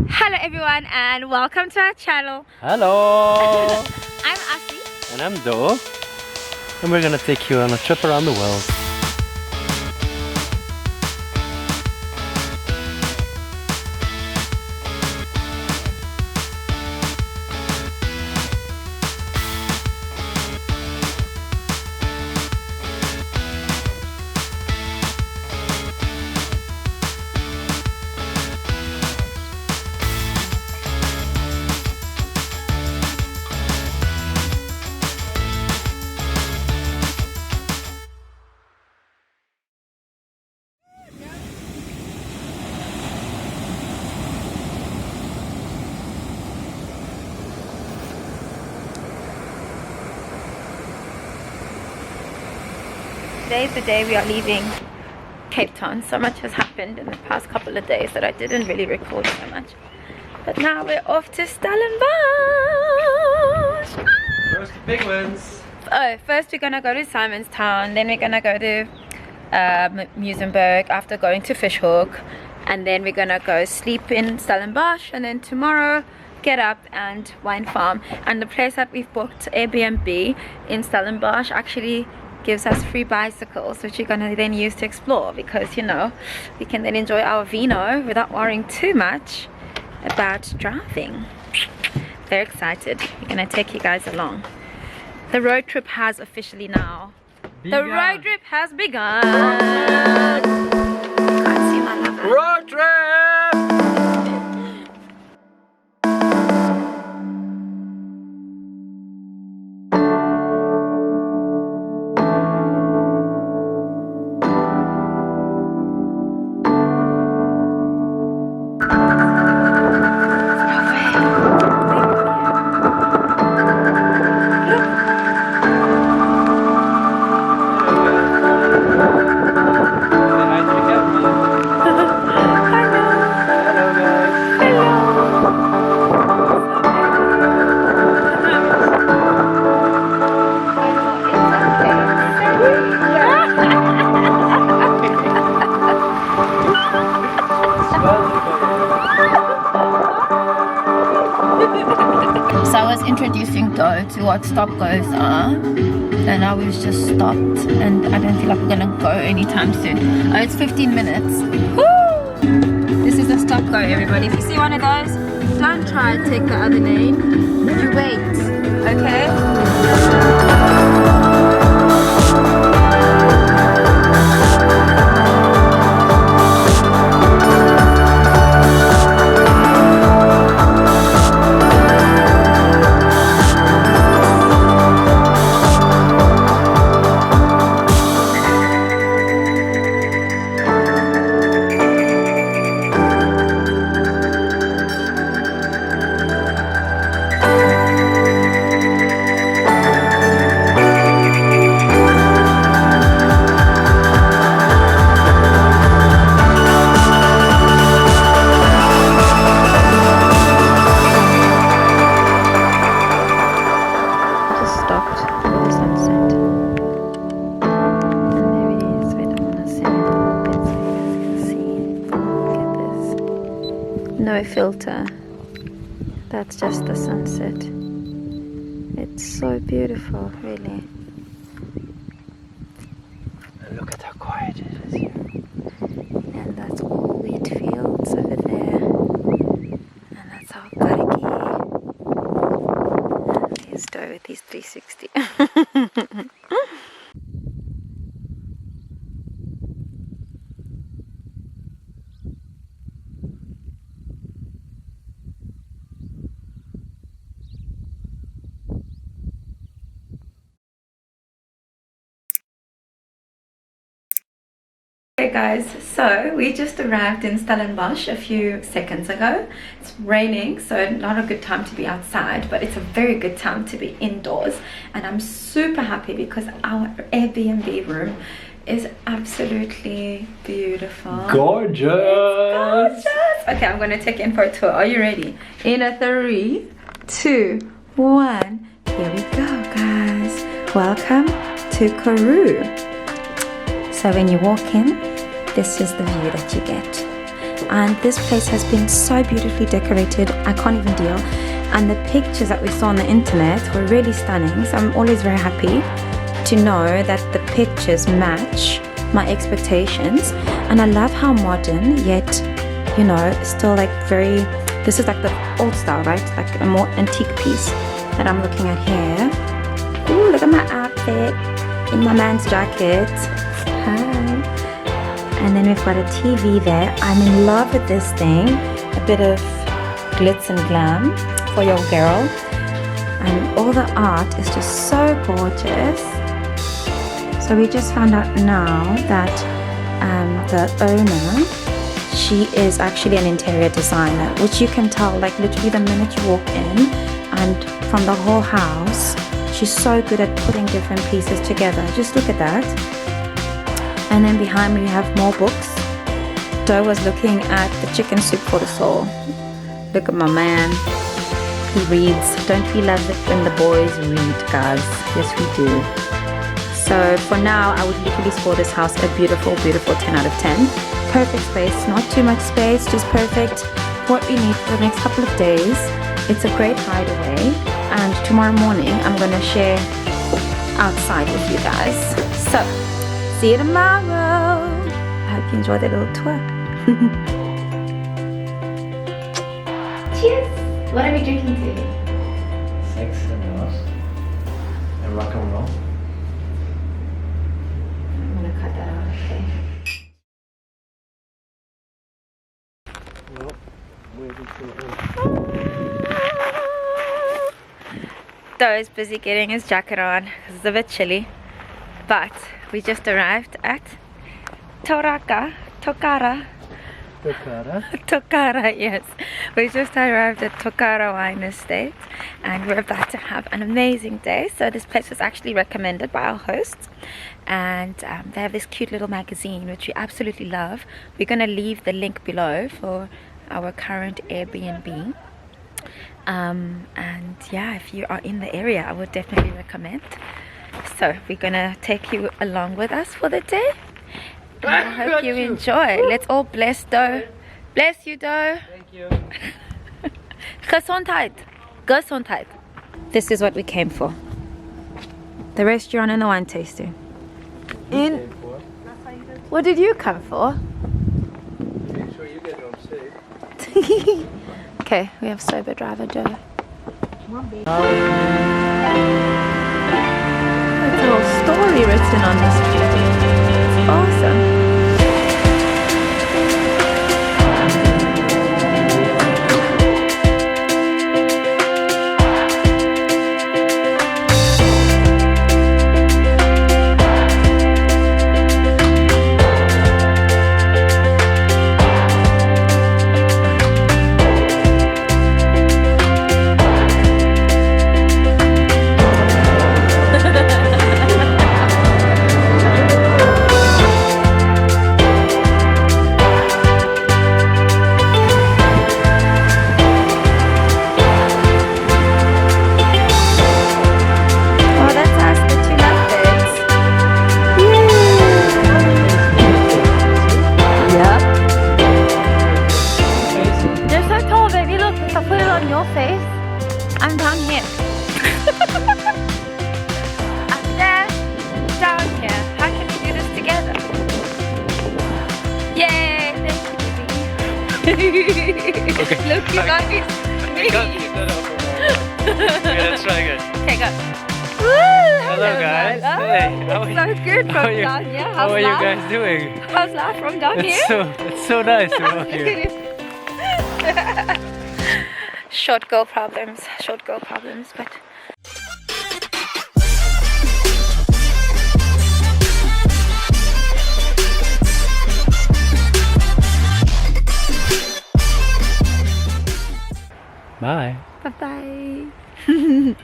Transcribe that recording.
Hello everyone and welcome to our channel. Hello! I'm Asi. And I'm Do. And we're gonna take you on a trip around the world. Today is the day we are leaving Cape Town. So much has happened in the past couple of days that I didn't really record so much. But now we're off to Stellenbosch. First the big ones. Oh, first we're gonna go to Simonstown, then we're gonna go to Muizenberg after going to Fishhook, and then we're gonna go sleep in Stellenbosch, and then tomorrow get up and wine farm. And the place that we've booked, Airbnb in Stellenbosch, actually gives us free bicycles, which we're gonna then use to explore, because you know we can then enjoy our vino without worrying too much about driving. Very excited. We're gonna take you guys along. The road trip has officially now. The road trip has begun. Can't see my lover. Road trip! So I was introducing Doe to what stop goes are, and now we've just stopped, and I don't feel like we're gonna go anytime soon. Oh, it's 15 minutes. Woo! This is a stop go, everybody. If you see one of those, don't try to take the other lane. You wait, okay? No filter, that's just the sunset. It's so beautiful, really. Look at how quiet it is here. And that's all wheat fields over there, and that's our kariki. And there's Doe with his 360. Hey guys, so we just arrived in Stellenbosch a few seconds ago. It's raining, so not a good time to be outside, but it's a very good time to be indoors. And I'm super happy because our Airbnb room is absolutely beautiful. Gorgeous! Gorgeous! Okay, I'm gonna take you in for a tour. Are you ready? In a 3, 2, 1. Here we go, guys. Welcome to Karoo. So when you walk in, this is the view that you get. and this place has been so beautifully decorated. I can't even deal. And the pictures that we saw on the internet were really stunning, so I'm always very happy to know that the pictures match my expectations. And I love how modern, yet, you know, still like very, this is like the old style, right? Like a more antique piece that I'm looking at here. Ooh, look at my outfit in my man's jacket. Hi. And then we've got a TV there. I'm in love with this thing. A bit of glitz and glam for your girl. And all the art is just so gorgeous. So we just found out now that the owner, she is actually an interior designer, which you can tell like literally the minute you walk in, and from the whole house. She's so good at putting different pieces together. Just look at that. And then behind me we have more books. Doe was looking at the Chicken Soup for the Soul. Look at my man. He reads. Don't we love it when the boys read, guys? Yes, we do. So for now, I would literally score this house a beautiful, beautiful 10 out of 10. Perfect space. Not too much space, just perfect what we need for the next couple of days. It's a great hideaway. And tomorrow morning I'm gonna share outside with you guys. So see you tomorrow. I hope you enjoyed the little tour. Cheers. What are we drinking today? Sex and love and rock and roll. I'm gonna cut that out, okay? Well, waiting for Doe's busy getting his jacket on because it's a bit chilly, but we just arrived at Tokara, yes. We just arrived at Tokara Wine Estate and we're about to have an amazing day. So this place was actually recommended by our hosts, and they have this cute little magazine which we absolutely love. We're going to leave the link below for our current Airbnb. And yeah, if you are in the area, I would definitely recommend. So we're gonna take you along with us for the day, and I hope you enjoy. Let's all bless Doe. Bless you, Doe. Thank you. Gesondheid. Gesondheid. This is what we came for: the restaurant and the wine tasting. What did you come for? Make sure you get home safe. Okay, we have sober driver Doe. There's a whole story written on this tree. It's awesome. Look, you got me. I can't keep that up. Okay, let's try again. Okay, go. Hello guys. Oh, Hey, how are so you? good How from are you? down here. How How's are you life? guys doing? How's life from down here? It's so nice to walk here. Short girl problems, but Bye. bye-bye.